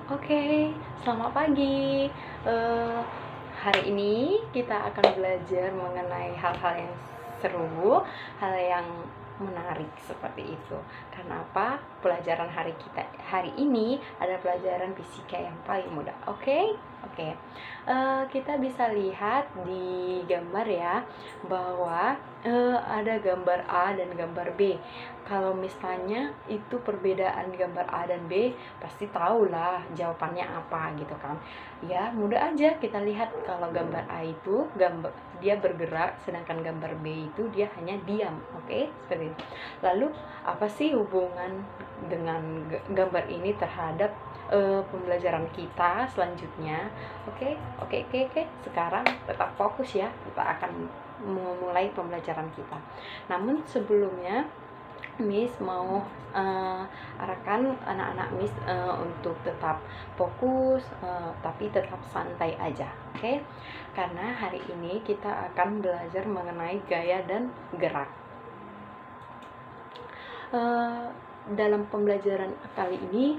Oke, selamat pagi. Eh, Hari ini kita akan belajar mengenai hal-hal yang seru, hal yang menarik seperti itu. Karena apa? Pelajaran hari ini ada pelajaran fisika yang paling mudah. Oke? Oke. Kita bisa lihat di gambar ya bahwa ada gambar A dan gambar B. Kalau misalnya itu perbedaan gambar A dan B, pasti tahulah jawabannya apa gitu kan. Ya, mudah aja kita lihat kalau gambar A itu dia bergerak, sedangkan gambar B itu dia hanya diam. Oke, seperti itu. Lalu apa sih hubungan dengan gambar ini terhadap pembelajaran kita selanjutnya? Oke, oke, oke, oke. Sekarang tetap fokus ya. Kita akan memulai pembelajaran kita. Namun sebelumnya Miss mau arahkan anak-anak Miss untuk tetap fokus, tapi tetap santai aja, oke? Karena hari ini kita akan belajar mengenai gaya dan gerak. Dalam pembelajaran kali ini,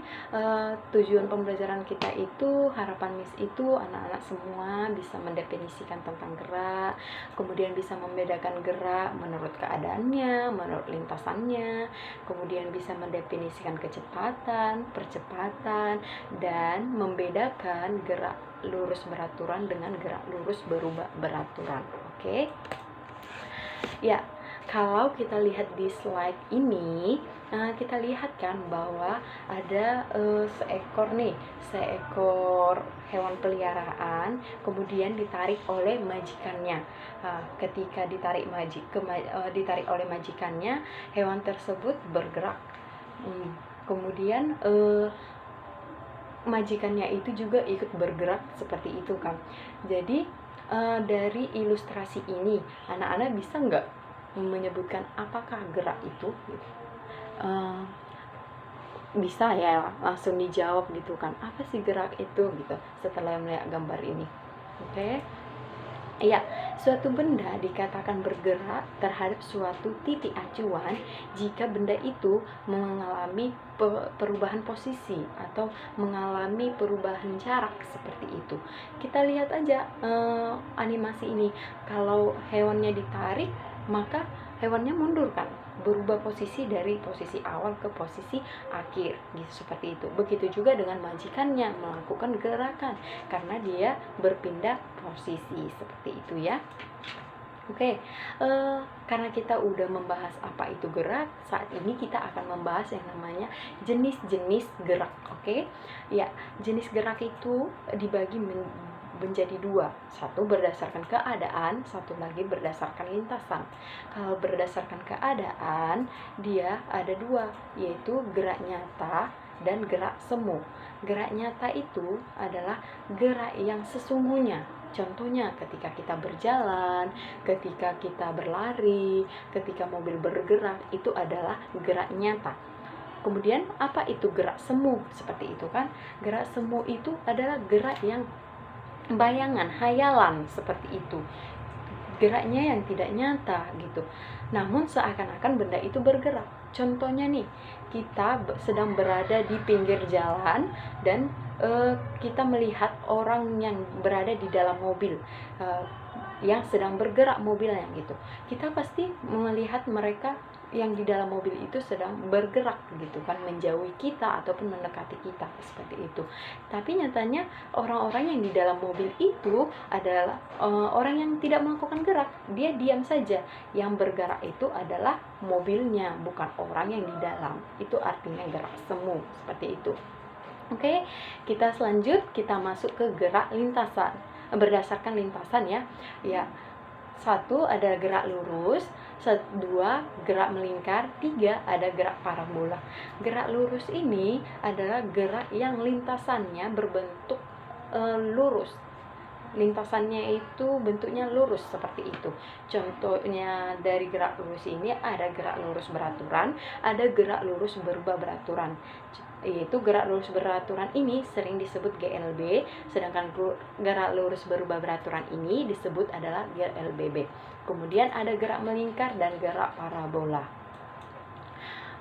tujuan pembelajaran kita itu, harapan Miss itu anak-anak semua bisa mendefinisikan tentang gerak, kemudian bisa membedakan gerak menurut keadaannya, menurut lintasannya, kemudian bisa mendefinisikan kecepatan, percepatan, dan membedakan gerak lurus beraturan dengan gerak lurus berubah beraturan. Oke? Ya, kalau kita lihat di slide ini, kita lihat kan bahwa ada seekor hewan peliharaan, kemudian ditarik oleh majikannya. Ketika ditarik oleh majikannya, hewan tersebut bergerak. Kemudian majikannya itu juga ikut bergerak seperti itu kan. Jadi dari ilustrasi ini, anak-anak bisa nggak menyebutkan apakah gerak itu? Bisa ya, langsung dijawab gitu kan, apa sih gerak itu gitu setelah melihat gambar ini. Oke. Ya, suatu benda dikatakan bergerak terhadap suatu titik acuan jika benda itu mengalami perubahan posisi atau mengalami perubahan jarak seperti itu. Kita lihat aja animasi ini. Kalau hewannya ditarik, maka hewannya mundur kan, berubah posisi dari posisi awal ke posisi akhir gitu, seperti itu. Begitu juga dengan majikannya melakukan gerakan karena dia berpindah posisi seperti itu ya. Oke, karena kita udah membahas apa itu gerak, saat ini kita akan membahas yang namanya jenis-jenis gerak. Oke, ya, jenis gerak itu dibagi menjadi dua, satu berdasarkan keadaan, satu lagi berdasarkan lintasan. Kalau berdasarkan keadaan, dia ada dua, yaitu gerak nyata dan gerak semu. Gerak nyata itu adalah gerak yang sesungguhnya. Contohnya ketika kita berjalan, ketika kita berlari, ketika mobil bergerak, itu adalah gerak nyata. Kemudian apa itu gerak semu? Seperti itu kan. Gerak semu itu adalah gerak yang bayangan, hayalan seperti itu. Geraknya yang tidak nyata gitu. Namun seakan-akan benda itu bergerak. Contohnya nih, kita sedang berada di pinggir jalan dan kita melihat orang yang berada di dalam mobil yang sedang bergerak mobilnya gitu. Kita pasti melihat mereka yang di dalam mobil itu sedang bergerak gitu kan, menjauhi kita ataupun mendekati kita seperti itu. Tapi nyatanya orang-orang yang di dalam mobil itu adalah orang yang tidak melakukan gerak, dia diam saja. Yang bergerak itu adalah mobilnya, bukan orang yang di dalam. Itu artinya gerak semu seperti itu. Oke, kita kita masuk ke gerak lintasan. Berdasarkan lintasan ya. Ya. Satu, ada gerak lurus. Dua, gerak melingkar. Tiga, ada gerak parabola. Gerak lurus ini adalah gerak yang lintasannya berbentuk lurus. Lintasannya itu bentuknya lurus seperti itu. Contohnya dari gerak lurus ini ada gerak lurus beraturan, ada gerak lurus berubah beraturan. Yaitu gerak lurus beraturan ini sering disebut GLB, sedangkan gerak lurus berubah beraturan ini disebut adalah GLBB. Kemudian ada gerak melingkar dan gerak parabola.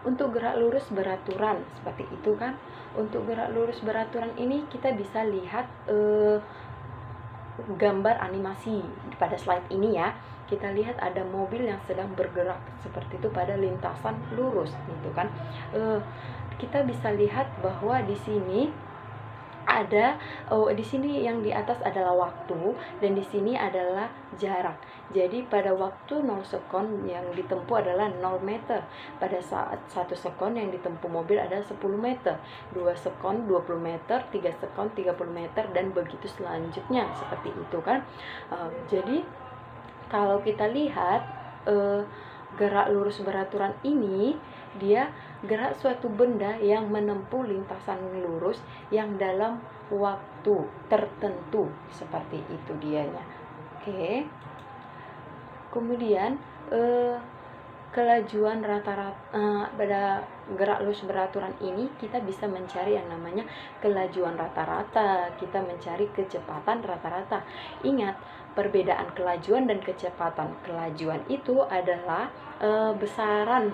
Untuk gerak lurus beraturan seperti itu kan. Untuk gerak lurus beraturan ini kita bisa lihat gambar animasi pada slide ini ya. Kita lihat ada mobil yang sedang bergerak seperti itu pada lintasan lurus gitu kan. Kita bisa lihat bahwa di sini ada di sini yang di atas adalah waktu dan di sini adalah jarak. Jadi pada waktu 0 sekon yang ditempuh adalah 0 meter. Pada saat 1 sekon yang ditempuh mobil adalah 10 meter, 2 sekon 20 meter, 3 sekon 30 meter dan begitu selanjutnya seperti itu kan. Jadi kalau kita lihat gerak lurus beraturan ini, dia gerak suatu benda yang menempuh lintasan lurus yang dalam waktu tertentu seperti itu dianya. Oke. Kemudian kelajuan rata-rata pada gerak lurus beraturan ini kita bisa mencari yang namanya kelajuan rata-rata, kita mencari kecepatan rata-rata. Ingat, perbedaan kelajuan dan kecepatan. Kelajuan itu adalah besaran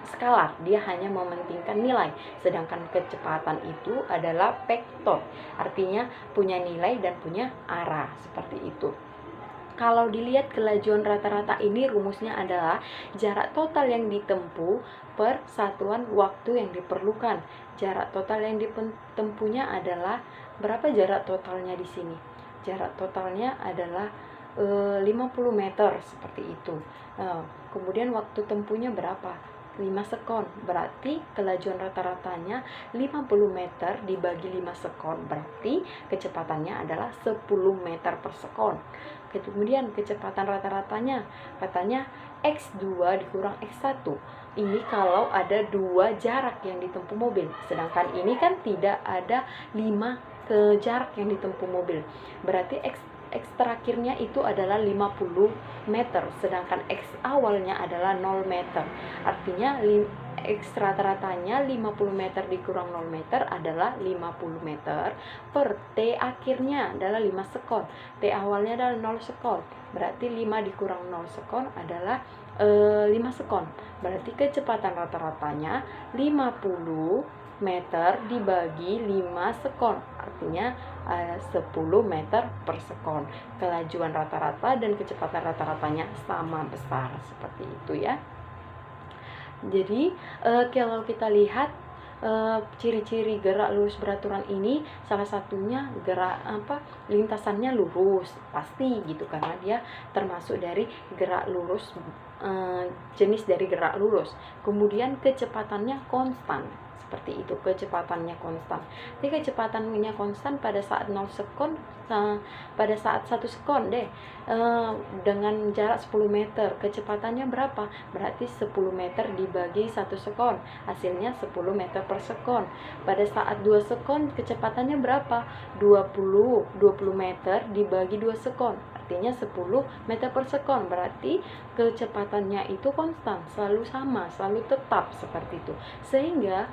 skalar, dia hanya mementingkan nilai, sedangkan kecepatan itu adalah vektor, artinya punya nilai dan punya arah seperti itu. Kalau dilihat kelajuan rata-rata ini rumusnya adalah jarak total yang ditempuh per satuan waktu yang diperlukan. Jarak total yang ditempuhnya adalah berapa jarak totalnya di sini? Jarak totalnya adalah 50 meter seperti itu. Kemudian waktu tempuhnya berapa? 5 sekon, berarti kelajuan rata-ratanya 50 meter dibagi 5 sekon, berarti kecepatannya adalah 10 meter per sekon. Kemudian kecepatan rata-ratanya katanya X2 dikurang X1. Ini kalau ada 2 jarak yang ditempuh mobil, sedangkan ini kan tidak ada 5 jarak yang ditempuh mobil, berarti X terakhirnya itu adalah 50 meter, sedangkan X awalnya adalah 0 meter. Artinya X rata-ratanya 50 meter dikurang 0 meter adalah 50 meter per T akhirnya adalah 5 sekon. T awalnya adalah 0 sekon, berarti 5 dikurang 0 sekon adalah 5 sekon. Berarti kecepatan rata-ratanya 50 meter dibagi 5 sekon, artinya 10 meter per sekon. Kelajuan rata-rata dan kecepatan rata-ratanya sama besar seperti itu ya. Jadi kalau kita lihat ciri-ciri gerak lurus beraturan ini, salah satunya gerak lintasannya lurus pasti gitu, karena dia termasuk dari gerak lurus, jenis dari gerak lurus. Kemudian kecepatannya konstan seperti itu, kecepatannya konstan. Jadi kecepatannya konstan pada saat 0 sekon, pada saat 1 sekon deh, dengan jarak 10 meter, kecepatannya berapa? Berarti 10 meter dibagi 1 sekon, hasilnya 10 meter per sekon. Pada saat 2 sekon, kecepatannya berapa? 20 meter dibagi 2 sekon, artinya 10 meter per sekon, berarti kecepatannya itu konstan, selalu sama, selalu tetap seperti itu. Sehingga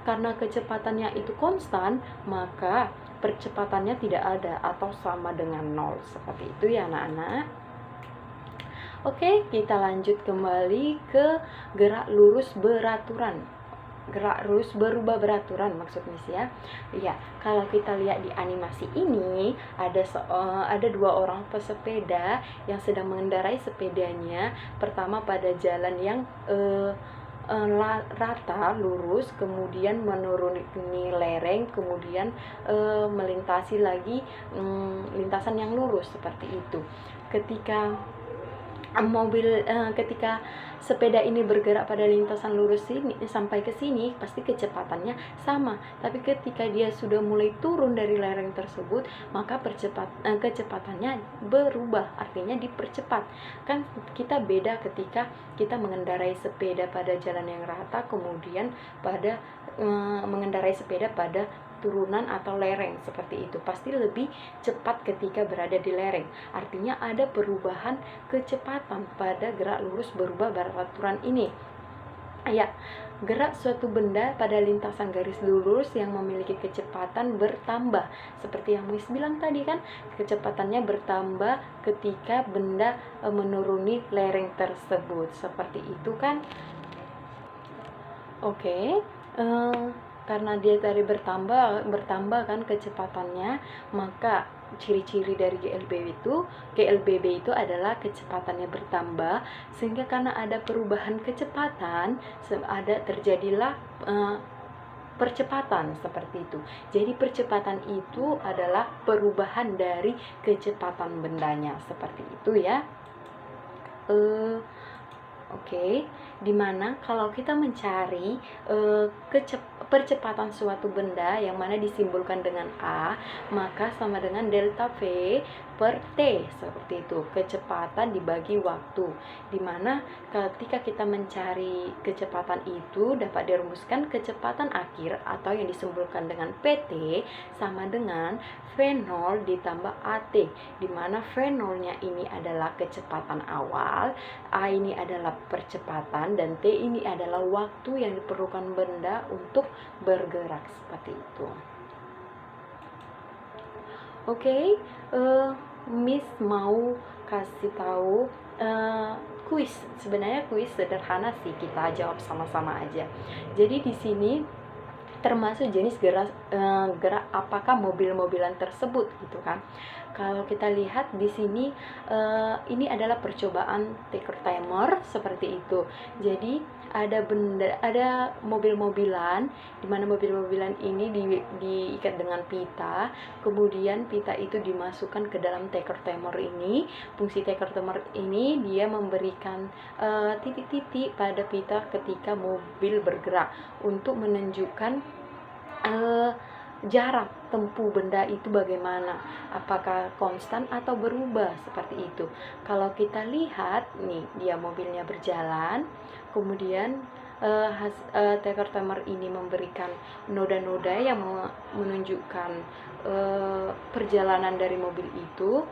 karena kecepatannya itu konstan, maka percepatannya tidak ada atau sama dengan 0 seperti itu ya anak-anak. Oke, kita lanjut kembali ke gerak lurus beraturan. Gerak lurus berubah beraturan maksudnya sih ya. Iya, kalau kita lihat di animasi ini ada 2 orang pesepeda yang sedang mengendarai sepedanya. Pertama pada jalan yang rata lurus, kemudian menuruni lereng, kemudian melintasi lagi lintasan yang lurus seperti itu. Ketika ketika sepeda ini bergerak pada lintasan lurus ini sampai ke sini, pasti kecepatannya sama. Tapi ketika dia sudah mulai turun dari lereng tersebut, maka kecepatannya berubah, artinya dipercepat. Kan kita beda ketika kita mengendarai sepeda pada jalan yang rata, kemudian pada mengendarai sepeda pada turunan atau lereng seperti itu, pasti lebih cepat ketika berada di lereng. Artinya ada perubahan kecepatan pada gerak lurus berubah beraturan ini. Ya, gerak suatu benda pada lintasan garis lurus yang memiliki kecepatan bertambah. Seperti yang Miss bilang tadi kan, kecepatannya bertambah ketika benda menuruni lereng tersebut. Seperti itu kan. Oke, eh, karena dia tadi bertambah kan kecepatannya, maka ciri-ciri dari GLBB itu adalah kecepatannya bertambah, sehingga karena ada perubahan kecepatan, terjadilah percepatan seperti itu. Jadi percepatan itu adalah perubahan dari kecepatan bendanya seperti itu ya. Eh, Oke, dimana kalau kita mencari percepatan suatu benda yang mana disimbolkan dengan A, maka sama dengan delta V per T, seperti itu, kecepatan dibagi waktu. Dimana ketika kita mencari kecepatan itu dapat dirumuskan kecepatan akhir atau yang disimbolkan dengan PT sama dengan V0 ditambah AT, dimana V0-nya ini adalah kecepatan awal, A ini adalah percepatan, dan T ini adalah waktu yang diperlukan benda untuk bergerak seperti itu. Oke, Miss mau kasih tahu kuis. Sebenarnya kuis sederhana sih, kita jawab sama-sama aja. Jadi di sini termasuk jenis gerak apakah mobil-mobilan tersebut gitu kan. Kalau kita lihat di sini ini adalah percobaan ticker timer seperti itu. Jadi ada mobil-mobilan, di mana mobil-mobilan ini diikat dengan pita, kemudian pita itu dimasukkan ke dalam ticker timer ini. Fungsi ticker timer ini dia memberikan titik-titik pada pita ketika mobil bergerak untuk menunjukkan jarak tempuh benda itu bagaimana, apakah konstan atau berubah seperti itu. Kalau kita lihat nih, dia mobilnya berjalan, kemudian ticker timer ini memberikan noda-noda yang menunjukkan perjalanan dari mobil itu.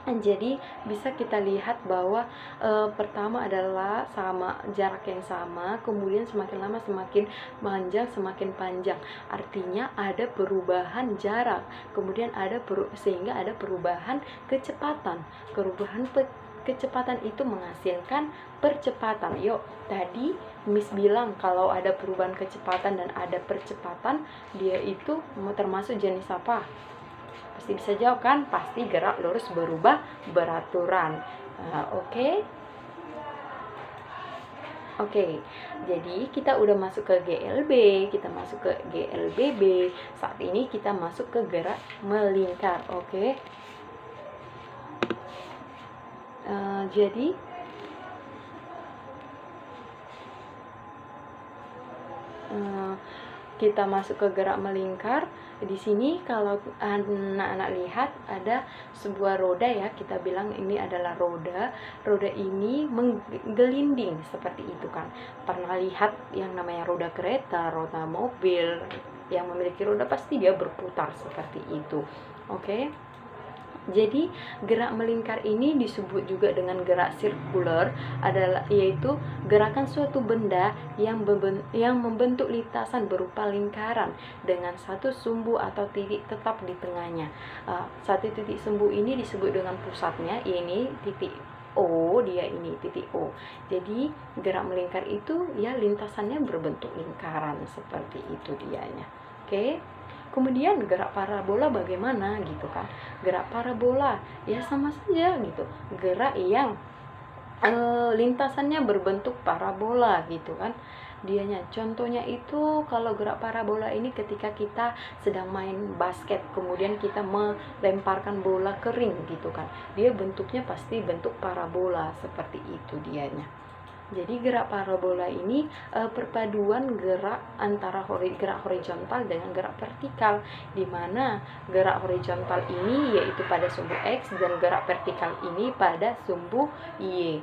Jadi bisa kita lihat bahwa pertama adalah sama jarak yang sama, kemudian semakin lama semakin panjang, artinya ada perubahan jarak, kemudian sehingga ada perubahan kecepatan. Kecepatan itu menghasilkan percepatan. Yuk, tadi Miss bilang kalau ada perubahan kecepatan dan ada percepatan, dia itu termasuk jenis apa? Pasti bisa jawab kan? Pasti gerak lurus berubah beraturan. Oke. Jadi kita udah masuk ke GLB, kita masuk ke GLBB. Saat ini kita masuk ke gerak melingkar. Oke. Jadi kita masuk ke gerak melingkar. Di sini kalau anak-anak lihat ada sebuah roda ya, kita bilang ini adalah roda. Roda ini menggelinding seperti itu kan. Pernah lihat yang namanya roda kereta, roda mobil yang memiliki roda, pasti dia berputar seperti itu. Oke. Jadi gerak melingkar ini disebut juga dengan gerak sirkuler, yaitu gerakan suatu benda yang membentuk lintasan berupa lingkaran dengan satu sumbu atau titik tetap di tengahnya. Satu titik sumbu ini disebut dengan pusatnya, ini titik O, dia ini titik O. Jadi gerak melingkar itu ya lintasannya berbentuk lingkaran seperti itu dianya. Oke. Kemudian gerak parabola bagaimana gitu kan. Gerak parabola ya sama saja gitu. Gerak yang lintasannya berbentuk parabola gitu kan. Dianya contohnya itu kalau gerak parabola ini ketika kita sedang main basket, kemudian kita melemparkan bola ke ring gitu kan. Dia bentuknya pasti bentuk parabola seperti itu dianya. Jadi gerak parabola ini perpaduan gerak antara gerak horizontal dengan gerak vertikal, di mana gerak horizontal ini yaitu pada sumbu X dan gerak vertikal ini pada sumbu Y.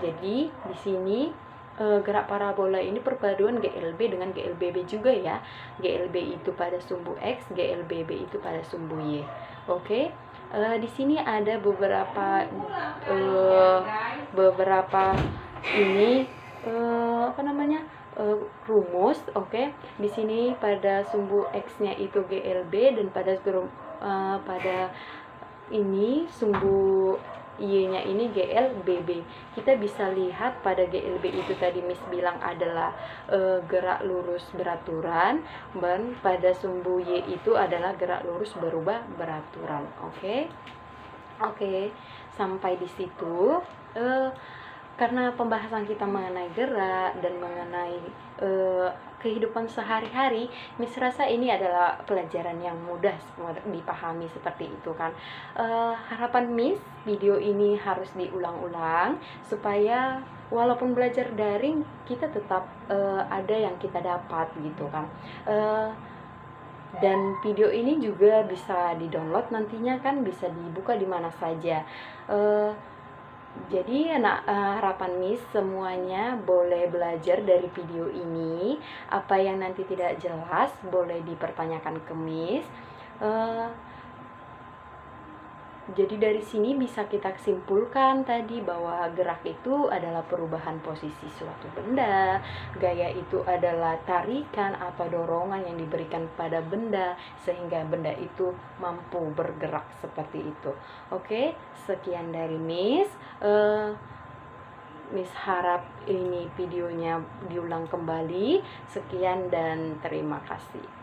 Jadi di sini gerak parabola ini perpaduan GLB dengan GLBB juga ya. GLB itu pada sumbu X, GLBB itu pada sumbu Y. Oke. Di sini ada beberapa ini rumus. Oke. Di sini pada sumbu X-nya itu GLB dan pada ini sumbu Y-nya ini GLBB. Kita bisa lihat pada GLB itu tadi Miss bilang adalah gerak lurus beraturan, dan pada sumbu Y itu adalah gerak lurus berubah beraturan. Oke. Oke, sampai di situ. Karena pembahasan kita mengenai gerak dan mengenai kehidupan sehari-hari, Miss rasa ini adalah pelajaran yang mudah dipahami seperti itu kan. Harapan Miss, video ini harus diulang-ulang supaya walaupun belajar daring, kita tetap ada yang kita dapat gitu kan. Dan video ini juga bisa di-download nantinya kan, bisa dibuka di mana saja. Jadi harapan Miss semuanya boleh belajar dari video ini. Apa yang nanti tidak jelas boleh dipertanyakan ke Miss. Jadi dari sini bisa kita simpulkan tadi bahwa gerak itu adalah perubahan posisi suatu benda, gaya itu adalah tarikan atau dorongan yang diberikan pada benda sehingga benda itu mampu bergerak seperti itu. Oke, sekian dari Miss. Miss harap ini videonya diulang kembali. Sekian dan terima kasih.